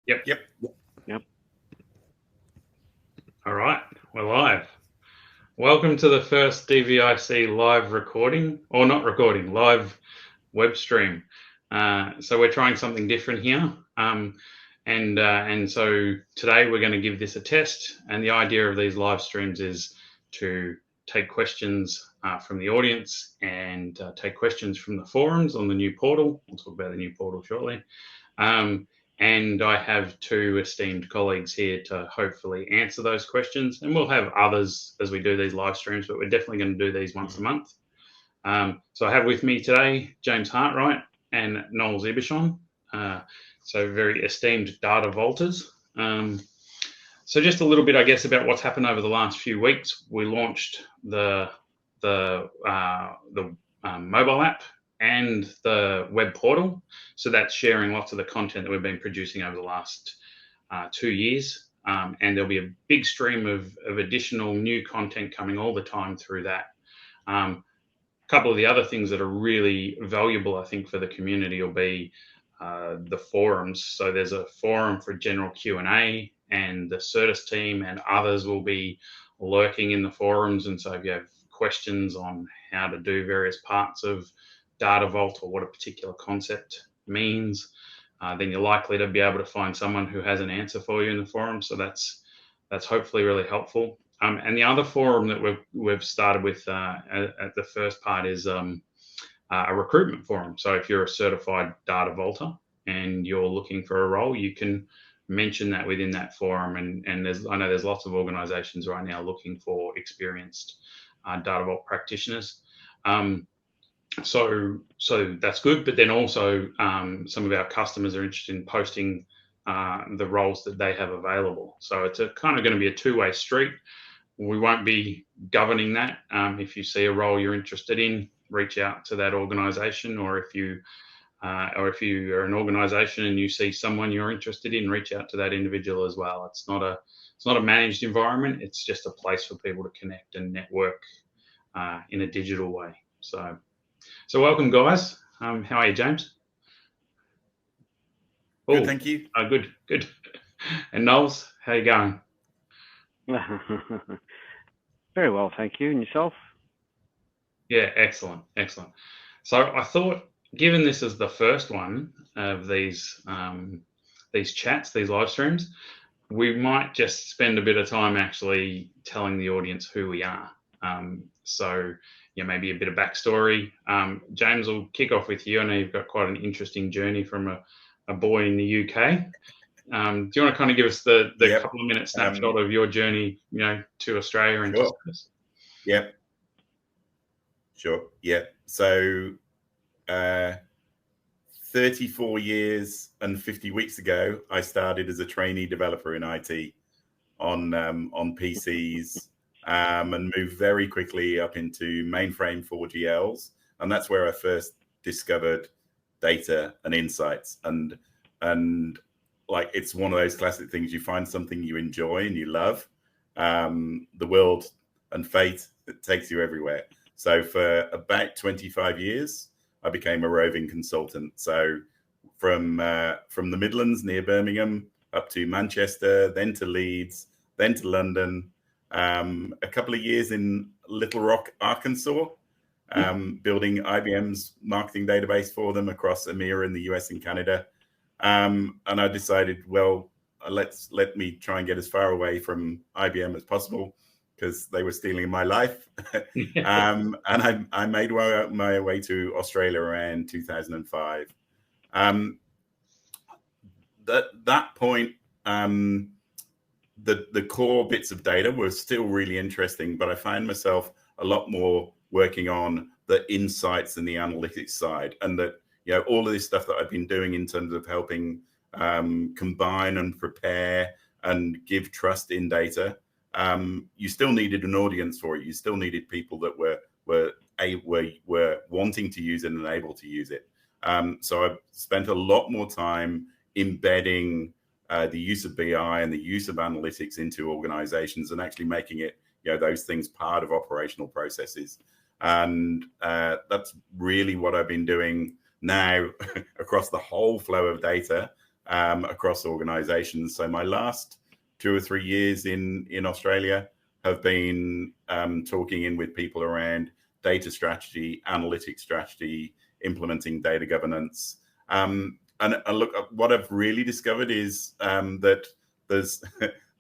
Yep. Yep. All right, we're live. Welcome to the first DVIC live recording, or not recording, live web stream. So we're trying something different here. And so today we're going to give this a test. And the idea of these live streams is to take questions from the audience and take questions from the forums on the new portal. We'll talk about the new portal shortly. And I have two esteemed colleagues here to hopefully answer those questions. And we'll have others as we do these live streams, but we're definitely going to do these once a month. So I have with me today James Hartwright and Nols Ebersohn. So very esteemed data vaulters. So just a little bit, I guess, about what's happened over the last few weeks. We launched the mobile app and the web portal. So that's sharing lots of the content that we've been producing over the last 2 years. And there'll be a big stream of additional new content coming all the time through that. A couple of the other things that are really valuable, I think, for the community will be the forums. So there's a forum for general Q&A, and the Certus team and others will be lurking in the forums. And so if you have questions on how to do various parts of Data Vault or what a particular concept means, then you're likely to be able to find someone who has an answer for you in the forum. So that's hopefully really helpful. And the other forum that we've started with at the first part is a recruitment forum. So if you're a certified data vaulter and you're looking for a role, you can mention that within that forum. And I know there's lots of organizations right now looking for experienced data vault practitioners. So that's good, but then also some of our customers are interested in posting the roles that they have available. So it's kind of going to be a two-way street. We won't be governing that. If you see a role you're interested in, reach out to that organization, or if you are an organization and you see someone you're interested in, reach out to that individual as well. It's not a managed environment. It's just a place for people to connect and network in a digital way. So welcome, guys. How are you, James? Good, thank you. Good. And Nols, how are you going? Very well, thank you. And yourself? Yeah, excellent. So I thought, given this is the first one of these chats, these live streams, we might just spend a bit of time actually telling the audience who we are. So maybe a bit of backstory. James, will kick off with you. I know you've got quite an interesting journey from a boy in the UK. Do you want to kind of give us the couple of minute snapshot of your journey, to Australia and sure. to Certus? Yep. Sure. Yeah. So 34 years and 50 weeks ago, I started as a trainee developer in IT on PCs. And moved very quickly up into mainframe 4GLs. And that's where I first discovered data and insights. And like, it's one of those classic things, you find something you enjoy and you love. The world and fate, it takes you everywhere. So for about 25 years, I became a roving consultant. So from the Midlands near Birmingham up to Manchester, then to Leeds, then to London, a couple of years in Little Rock, Arkansas, building IBM's marketing database for them across EMEA in the US and Canada. And I decided, well, let me try and get as far away from IBM as possible because they were stealing my life. And I made my way to Australia around 2005. That point, the core bits of data were still really interesting, but I found myself a lot more working on the insights and the analytics side, and that all of this stuff that I've been doing in terms of helping combine and prepare and give trust in data. You still needed an audience for it. You still needed people that were wanting to use it and able to use it. So I've spent a lot more time embedding the use of BI and the use of analytics into organizations and actually making it, those things part of operational processes. And that's really what I've been doing now across the whole flow of data. across organizations. So my last 2 or 3 years in Australia have been talking in with people around data strategy, analytics strategy, implementing data governance. And look, what I've really discovered is that there's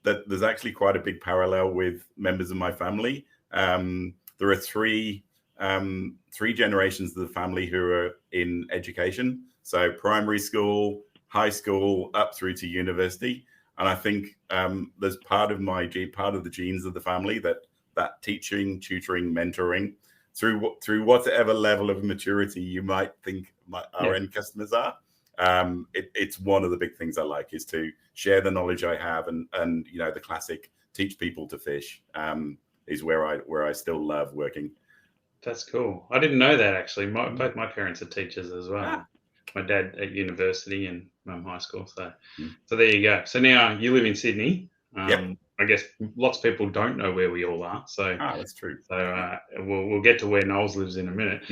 there's actually quite a big parallel with members of my family. There are three generations of the family who are in education, so primary school, high school, up through to university. And I think there's part of the genes of the family that teaching, tutoring, mentoring through whatever level of maturity you might think our end customers are. It's one of the big things I like, is to share the knowledge I have, and the classic teach people to fish is where I still love working. That's cool. I didn't know that, actually. Both my parents are teachers as well. My dad at university and mum high school. So there you go. So now you live in Sydney. I guess lots of people don't know where we all are. So that's true. So we'll get to where Nols lives in a minute.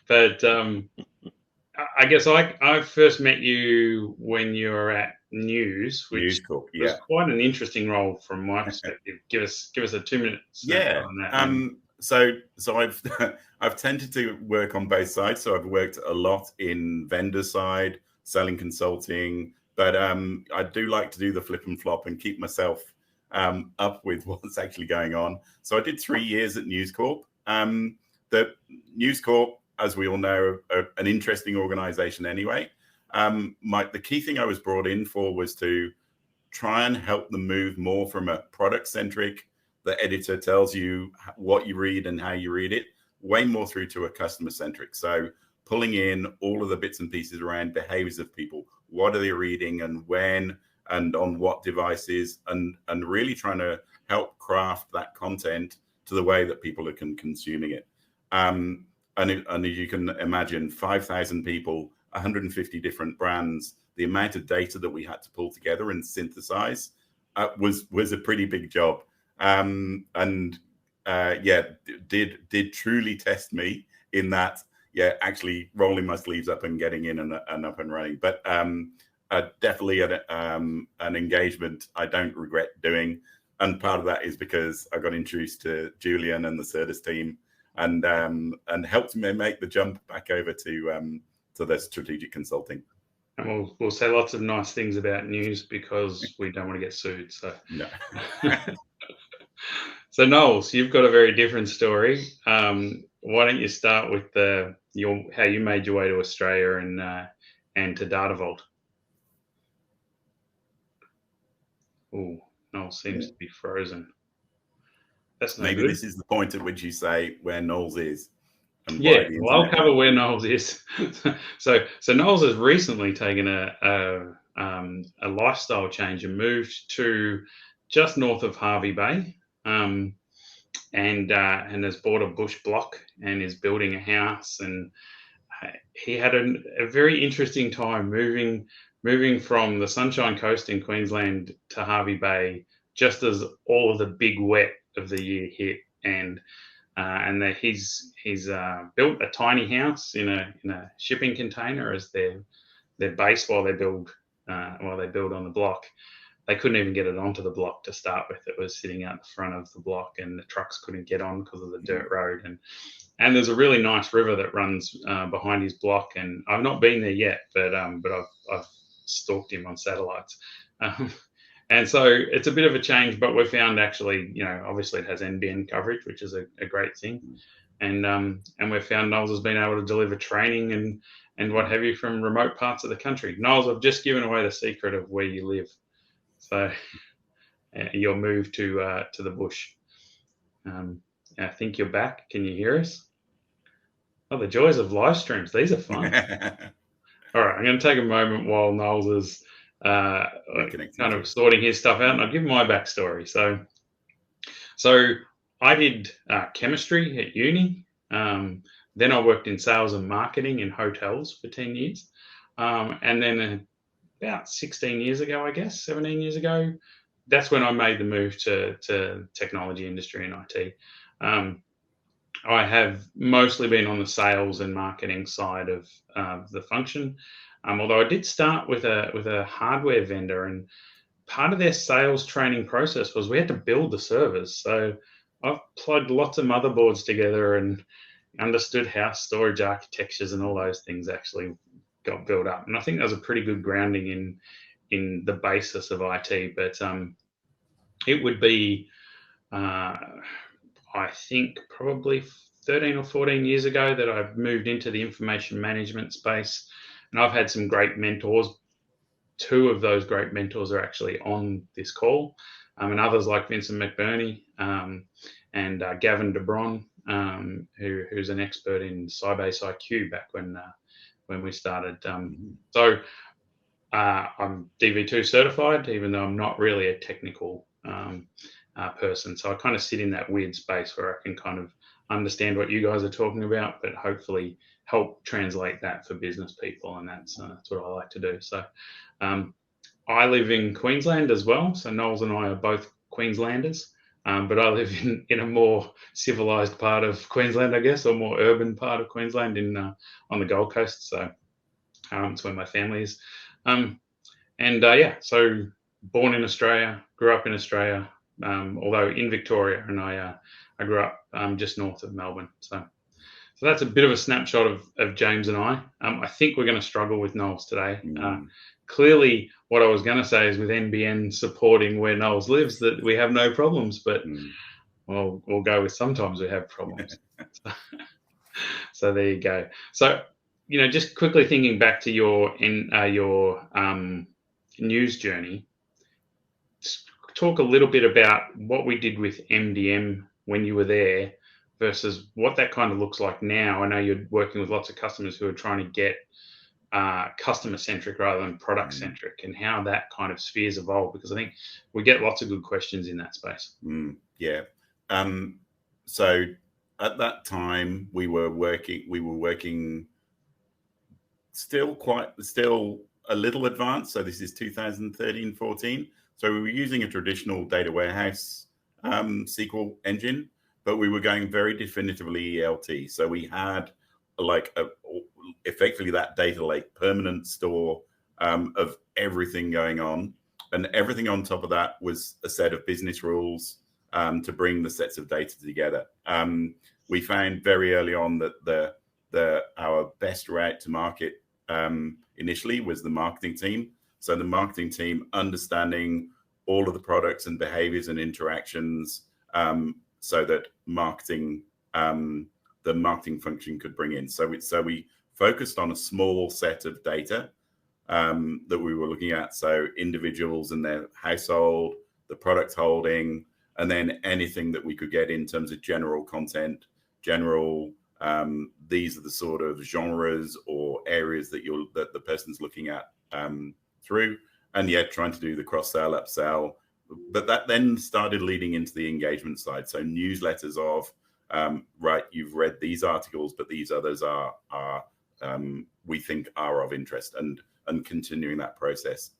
But I guess I first met you when you were at News, which was quite an interesting role from my perspective. Give us a 2-minute snapshot on that. So I've tended to work on both sides. So I've worked a lot in vendor side, selling consulting, but I do like to do the flip and flop and keep myself up with what's actually going on. So I did 3 years at News Corp. The News Corp, as we all know, are an interesting organization anyway. The key thing I was brought in for was to try and help them move more from a product centric, the editor tells you what you read and how you read it, way more through to a customer centric. So pulling in all of the bits and pieces around behaviors of people. What are they reading and when and on what devices, and really trying to help craft that content to the way that people are consuming it. And as you can imagine, 5,000 people, 150 different brands, the amount of data that we had to pull together and synthesize was a pretty big job. Did truly test me in that, actually rolling my sleeves up and getting in and up and running. But definitely an engagement I don't regret doing. And part of that is because I got introduced to Julien and the Certus team, and helped me make the jump back over to the strategic consulting. And we'll say lots of nice things about News because we don't want to get sued. So no. So Nols, you've got a very different story. Why don't you start with how you made your way to Australia and to Data Vault? Oh, Nols seems to be frozen. That's no Maybe good. This is the point at which you say where Nols is. I'll cover where Nols is. So Nols has recently taken a lifestyle change and moved to just north of Hervey Bay, and has bought a bush block and is building a house. And he had a very interesting time moving from the Sunshine Coast in Queensland to Hervey Bay just as all of the big wet of the year hit, and that he's built a tiny house in a shipping container as their base while they build on the block. They couldn't even get it onto the block to start with. It was sitting out the front of the block, and the trucks couldn't get on because of the dirt road. And there's a really nice river that runs behind his block. And I've not been there yet, but I've stalked him on satellites. And so it's a bit of a change, but we found actually, obviously it has NBN coverage, which is a great thing. And we've found Nols has been able to deliver training and what have you from remote parts of the country. Nols, I've just given away the secret of where you live. So your move to the bush. I think you're back. Can you hear us? Oh, the joys of live streams. These are fun. All right, I'm going to take a moment while Nols is kind of sorting his stuff out, and I'll give my backstory. So I did chemistry at uni. Then I worked in sales and marketing in hotels for 10 years. And then about 16 years ago, 17 years ago, that's when I made the move to technology industry and IT. I have mostly been on the sales and marketing side of the function. Although I did start with a hardware vendor, and part of their sales training process was we had to build the servers. So I've plugged lots of motherboards together and understood how storage architectures and all those things actually got built up. And I think that was a pretty good grounding in the basis of IT. But it would be, I think, probably 13 or 14 years ago that I moved into the information management space. And I've had some great mentors. Two of those great mentors are actually on this call, and others like Vincent McBurney and Gavin DeBron, who's an expert in Sybase IQ back when we started. So I'm DV2 certified, even though I'm not really a technical person. So I kind of sit in that weird space where I can kind of understand what you guys are talking about, but hopefully help translate that for business people, and that's what I like to do. So I live in Queensland as well, so Nols and I are both Queenslanders, but I live in a more civilized part of Queensland, I guess, or more urban part of Queensland on the Gold Coast. So it's where my family is. So born in Australia, grew up in Australia, although in Victoria, and I grew up just north of Melbourne. So that's a bit of a snapshot of James and I. I think we're going to struggle with Nols today. Clearly, what I was going to say is with NBN supporting where Nols lives, that we have no problems, but we'll go with sometimes we have problems. So there you go. So, just quickly thinking back to your news journey, talk a little bit about what we did with MDM when you were there versus what that kind of looks like now. I know you're working with lots of customers who are trying to get customer-centric rather than product-centric, and how that kind of sphere's evolved, because I think we get lots of good questions in that space. Yeah. So at that time, we were working still a little advanced. So this is 2013, 14. So we were using a traditional data warehouse SQL engine, but we were going very definitively ELT. So we had effectively that data lake, permanent store of everything going on, and everything on top of that was a set of business rules to bring the sets of data together. We found very early on that our best route to market initially was the marketing team. So the marketing team understanding all of the products and behaviors and interactions, so that the marketing function could bring in. So we focused on a small set of data that we were looking at. So individuals and their household, the product holding, and then anything that we could get in terms of general content, these are the sort of genres or areas that the person's looking at through, and yet trying to do the cross-sell, upsell. But that then started leading into the engagement side. So newsletters of, right, you've read these articles, but these others are we think are of interest, and continuing that process.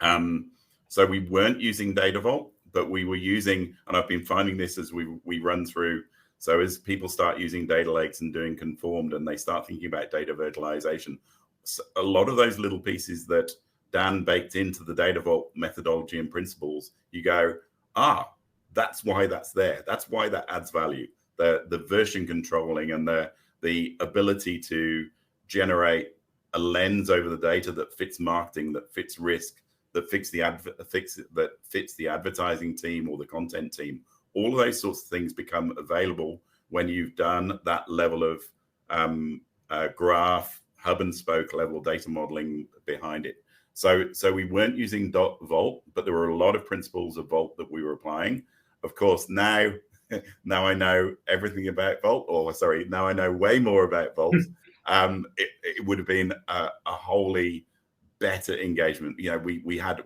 So we weren't using Data Vault, but we were using, and I've been finding this as we run through. So as people start using data lakes and doing conformed, and they start thinking about data virtualization, so a lot of those little pieces that Dan baked into the Data Vault methodology and principles, you go, that's why that's there. That's why that adds value. The version controlling and the ability to generate a lens over the data that fits marketing, that fits risk, that fits the advertising team or the content team. All of those sorts of things become available when you've done that level of graph, hub and spoke level data modeling behind it. So we weren't using Vault, but there were a lot of principles of Vault that we were applying. Of course, now I know everything about Vault, now I know way more about Vault. It would have been a wholly better engagement. We had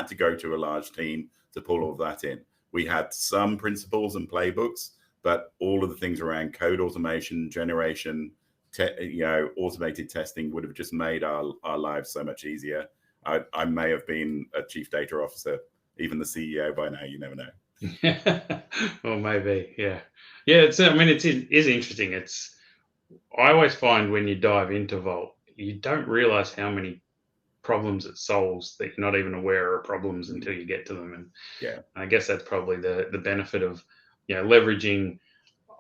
to go to a large team to pull all of that in. We had some principles and playbooks, but all of the things around code automation, generation, automated testing would have just made our lives so much easier. I may have been a chief data officer, even the CEO by now. You never know. Or maybe, yeah. It's. I mean, it is interesting. I always find when you dive into Vault, you don't realize how many problems it solves that you're not even aware are problems until you get to them. And Yeah, I guess that's probably the benefit of, leveraging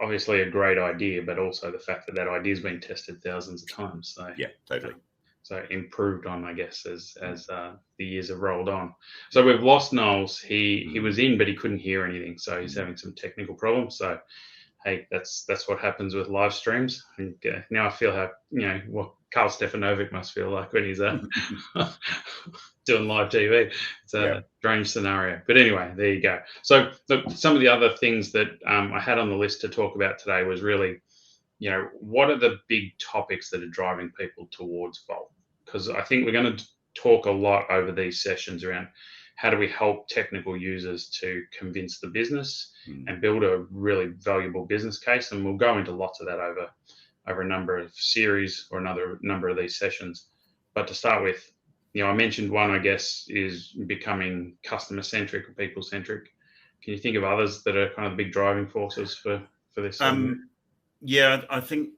obviously a great idea, but also the fact that that idea has been tested thousands of times. So yeah, totally. so improved on, I guess, as the years have rolled on. So we've lost Nols. He was in, but he couldn't hear anything, so he's having some technical problems. So hey, that's what happens with live streams. And now I feel how what Carl Stefanovic must feel like when he's doing live TV. It's a strange scenario, but anyway, there you go. So some of the other things that I had on the list to talk about today was really, what are the big topics that are driving people towards Vault? Because I think we're going to talk a lot over these sessions around how do we help technical users to convince the business and build a really valuable business case. And we'll go into lots of that over a number of series or another number of these sessions. But to start with, I mentioned one, I guess, is becoming customer centric or people centric. Can you think of others that are kind of the big driving forces for this? Yeah, I think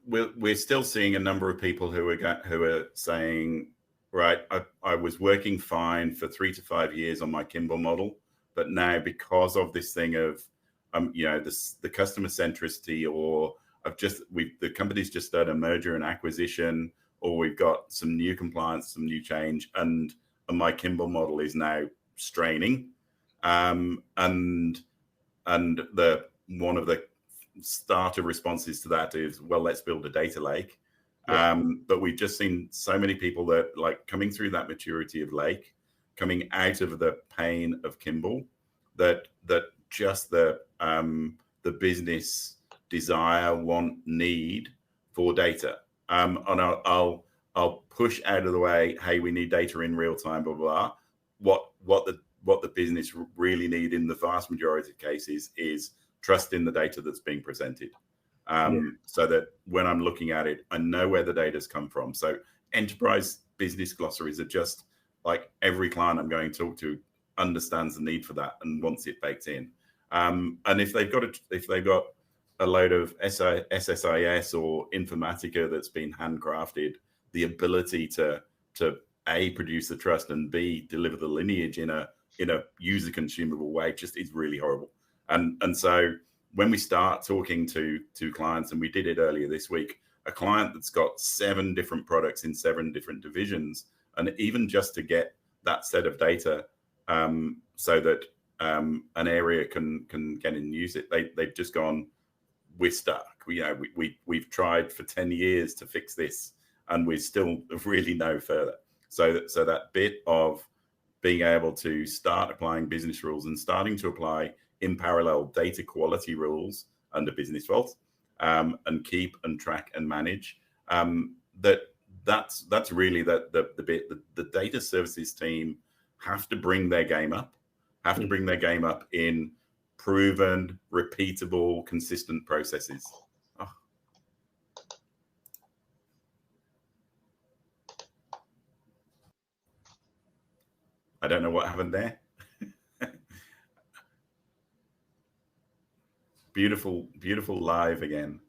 we're still seeing a number of people who are saying, right, I was working fine for 3 to 5 years on my Kimball model, but now because of this thing of the customer centricity, or the company's just done a merger and acquisition, or we've got some new compliance, some new change, and my Kimball model is now straining. And one of the starter responses to that is, well, let's build a data lake. But we've just seen so many people that coming through that maturity of lake, coming out of the pain of Kimball, that just the business desire, want, need for data. And I'll push out of the way, hey, we need data in real time, blah, blah, blah. What the business really need in the vast majority of cases is trust in the data that's being presented. So that when I'm looking at it, I know where the data's come from. So enterprise business glossaries are just like every client I'm going to talk to understands the need for that and wants it baked in. And if they've got a load of SSIS or Informatica that's been handcrafted, the ability to A, produce the trust, and B, deliver the lineage in a user consumable way just is really horrible. And so when we start talking to clients, and we did it earlier this week, a client that's got 7 different products in 7 different divisions, and even just to get that set of data so that an area can get in and use it, they've just gone, we're stuck. We've tried for 10 years to fix this, and we're still really no further. So that bit of being able to start applying business rules and starting to apply in parallel data quality rules under Business Vault, and keep and track and manage, that's really the bit that the data services team have to bring their game up, in proven, repeatable, consistent processes. I don't know what happened there. Beautiful live again.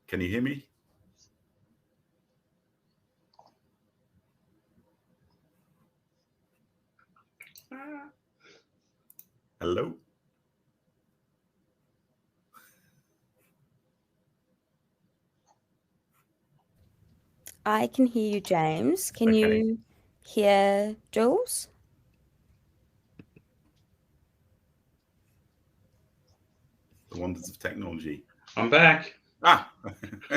Can you hear me? Hello? I can hear you, James. Can you hear Jules? The wonders of technology. I'm back.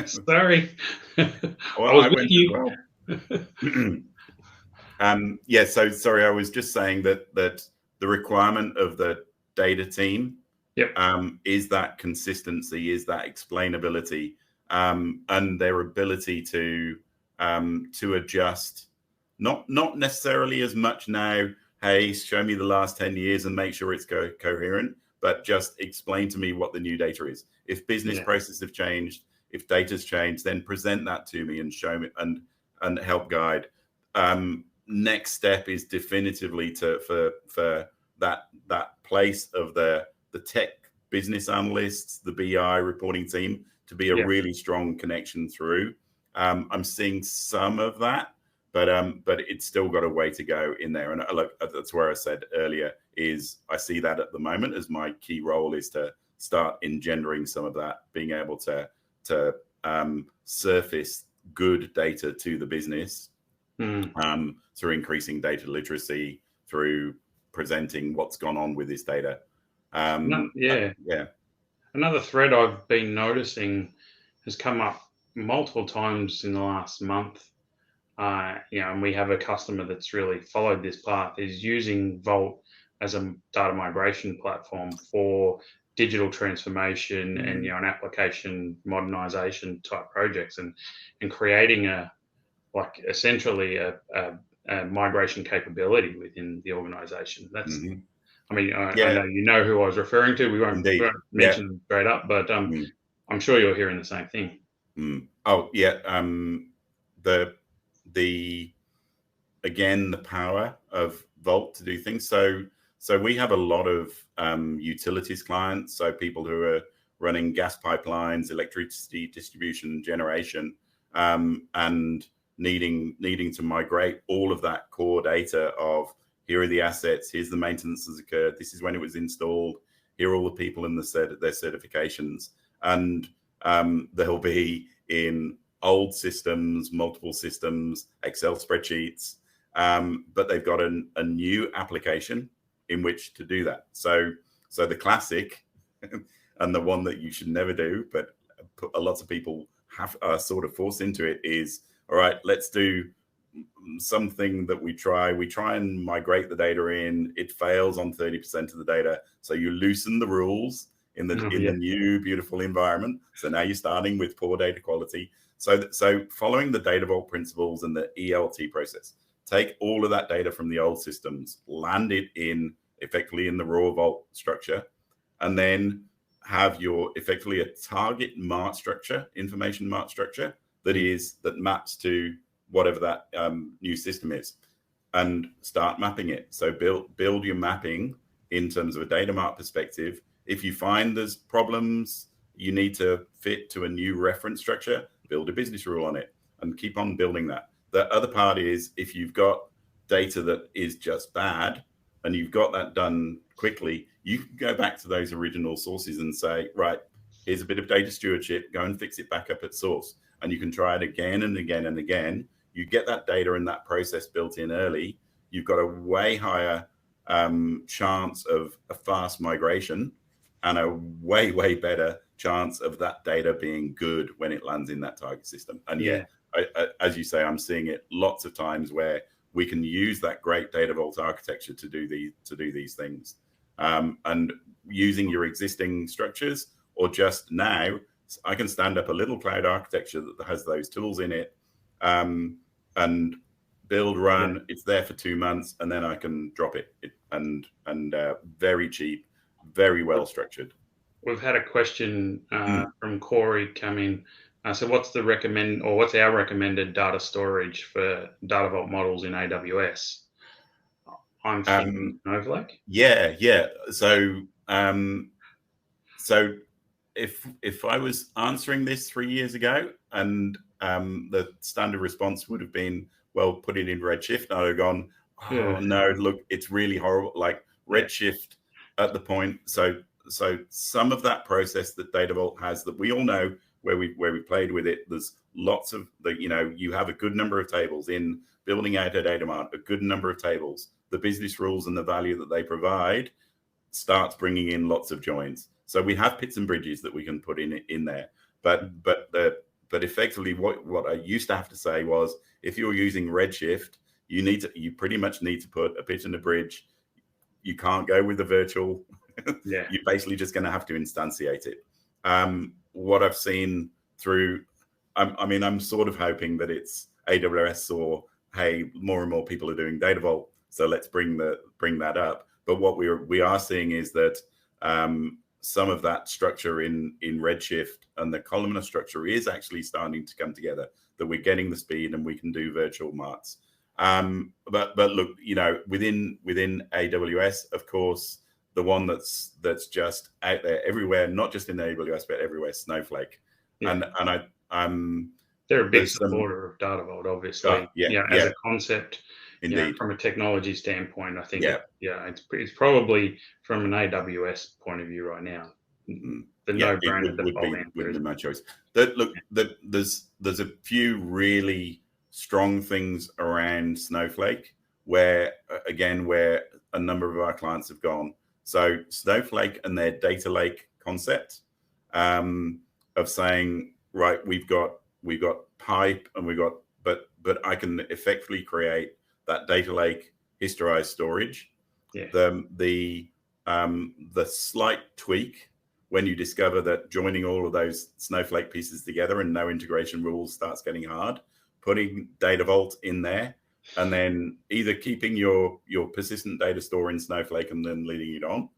Sorry. Well, I went as well. So sorry, I was just saying that the requirement of the data team is that consistency, is that explainability, and their ability to adjust, not necessarily as much now, hey, show me the last 10 years and make sure it's coherent, but just explain to me what the new data is. If business processes have changed, if data's changed, then present that to me and show me and help guide. next step is definitively for that place of the tech business analysts, the BI reporting team, to be a really strong connection through. I'm seeing some of that, but it's still got a way to go in there. And look, that's where I said earlier is I see that at the moment as my key role is to start engendering some of that, being able to surface good data to the business through increasing data literacy, through presenting what's gone on with this data. Another thread I've been noticing has come up multiple times in the last month. And we have a customer that's really followed this path, is using Vault as a data migration platform for digital transformation and an application modernization type projects, and creating essentially a migration capability within the organization. That's I know you know who I was referring to. We won't mention them straight up, but I'm sure you're hearing the same thing. Oh yeah. The power of Vault to do things. So we have a lot of utilities clients. So people who are running gas pipelines, electricity distribution, generation, and needing to migrate all of that core data of, here are the assets, here's the maintenance that's occurred, this is when it was installed, here are all the people in their certifications. And they'll be in old systems, multiple systems, Excel spreadsheets, but they've got a new application in which to do that. So the classic and the one that you should never do, but lots of people are sort of forced into it, is, all right, let's do something that we try and migrate the data in. It fails on 30% of the data. So you loosen the rules in the new beautiful environment. So now you're starting with poor data quality. So following the Data Vault principles and the ELT process, take all of that data from the old systems, land it effectively in the raw Vault structure, and then have effectively a target mart structure, information mart structure that maps to whatever that new system is, and start mapping it. So build your mapping in terms of a data mart perspective. If you find there's problems you need to fit to a new reference structure, build a business rule on it and keep on building that. The other part is, if you've got data that is just bad and you've got that done quickly, you can go back to those original sources and say, right, here's a bit of data stewardship, go and fix it back up at source. And you can try it again and again and again. You get that data and that process built in early. You've got a way higher chance of a fast migration and a way, way better chance of that data being good when it lands in that target system. And as you say, I'm seeing it lots of times where we can use that great Data Vault architecture to do these things, and using your existing structures, or just now I can stand up a little cloud architecture that has those tools in it, and build, run. It's there for 2 months, and then I can drop it. And very cheap, very well structured. We've had a question from Corey come in. So what's our recommended data storage for Data Vault models in AWS? I'm thinking Snowflake. Yeah. So if I was answering this 3 years ago, and the standard response would have been, well, put it in Redshift, I'd have gone, no, look, it's really horrible. Like Redshift at the point. So some of that process that Data Vault has, that we all know where we played with it, there's lots of you have a good number of tables in building out a data mart, a good number of tables. The business rules and the value that they provide starts bringing in lots of joins. So we have pits and bridges that we can put in there. But effectively, what I used to have to say was, if you're using Redshift, you pretty much need to put a pit and a bridge. You can't go with the virtual. You're basically just going to have to instantiate it. What I've seen through, I'm sort of hoping that it's AWS saw, hey, more and more people are doing Data Vault, so let's bring that up. But what we are seeing is that some of that structure in Redshift and the columnar structure is actually starting to come together, that we're getting the speed and we can do virtual marts. But look, within AWS, of course, the one that's just out there everywhere, not just in AWS but everywhere, Snowflake. Yeah. And they're a big supporter of Data Vault, obviously. As a concept. Indeed. From a technology standpoint, I think it's probably from an AWS point of view right now, the no-brainer would be my choice. There's a few really strong things around Snowflake where a number of our clients have gone. So Snowflake and their data lake concept of saying, right, we've got pipe and but I can effectively create that data lake historized storage. Yeah. The slight tweak when you discover that joining all of those Snowflake pieces together and no integration rules starts getting hard, putting Data Vault in there, and then either keeping your persistent data store in Snowflake and then leading it on,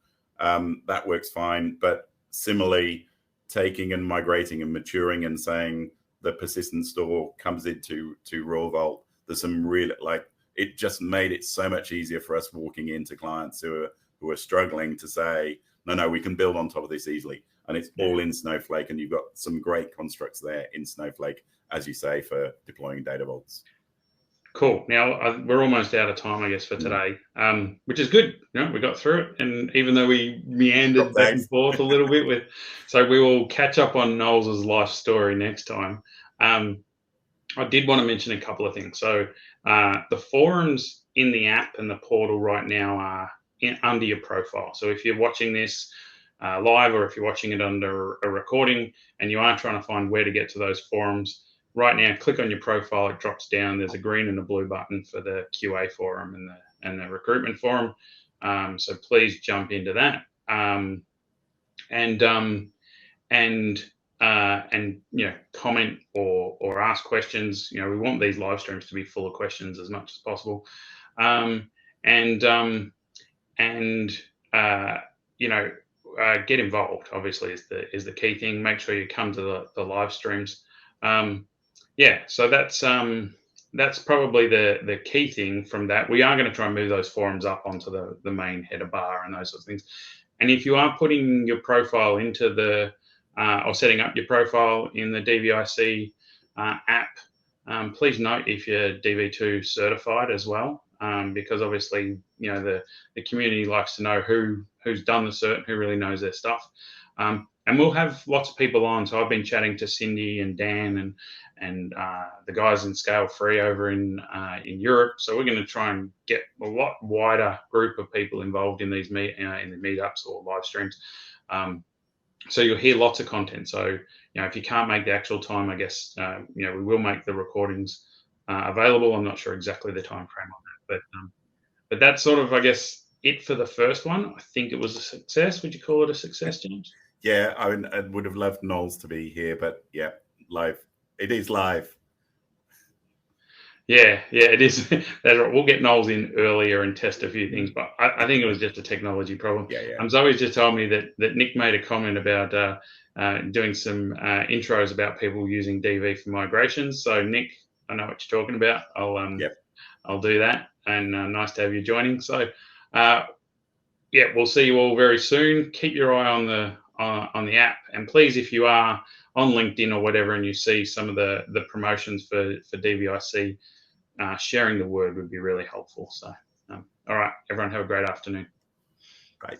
that works fine. But similarly, taking and migrating and maturing and saying the persistent store comes into Raw Vault, there's some real, it just made it so much easier for us walking into clients who are struggling to say, no, we can build on top of this easily. And it's all in Snowflake, and you've got some great constructs there in Snowflake, as you say, for deploying data vaults. Cool. Now we're almost out of time, I guess, for today, which is good. We got through it, and even though we meandered back and forth a little bit so we will catch up on Nols's life story next time. I did want to mention a couple of things. So the forums in the app and the portal right now are under your profile. So if you're watching this live, or if you're watching it under a recording and you are trying to find where to get to those forums, right now, click on your profile. It drops down. There's a green and a blue button for the QA forum and the recruitment forum. So please jump into that and comment or ask questions. We want these live streams to be full of questions as much as possible. Get involved, obviously, is the key thing. Make sure you come to the live streams. So that's probably the key thing from that. We are going to try and move those forums up onto the main header bar and those sorts of things. And if you are putting your profile into or setting up your profile in the DVIC app, please note if you're DV2 certified as well, because obviously, the community likes to know who's done the cert, who really knows their stuff. And we'll have lots of people on. So I've been chatting to Cindy and Dan and the guys in Scale Free over in Europe. So we're going to try and get a lot wider group of people involved in these in the meetups or live streams. So you'll hear lots of content. So if you can't make the actual time, I guess we will make the recordings available. I'm not sure exactly the time frame on that, but that's sort of, I guess, it for the first one. I think it was a success. Would you call it a success, James? Yeah, I would have loved Nols to be here, but live. It is live. Yeah, it is. We'll get Nols in earlier and test a few things, but I think it was just a technology problem. Yeah. Zoe's just told me that Nick made a comment about doing some intros about people using DV for migrations. So Nick, I know what you're talking about. I'll do that, and nice to have you joining. So we'll see you all very soon. Keep your eye on the app, and please, if you are on LinkedIn or whatever and you see some of the promotions for DVIC, sharing the word would be really helpful. So all right, everyone, have a great afternoon. Bye.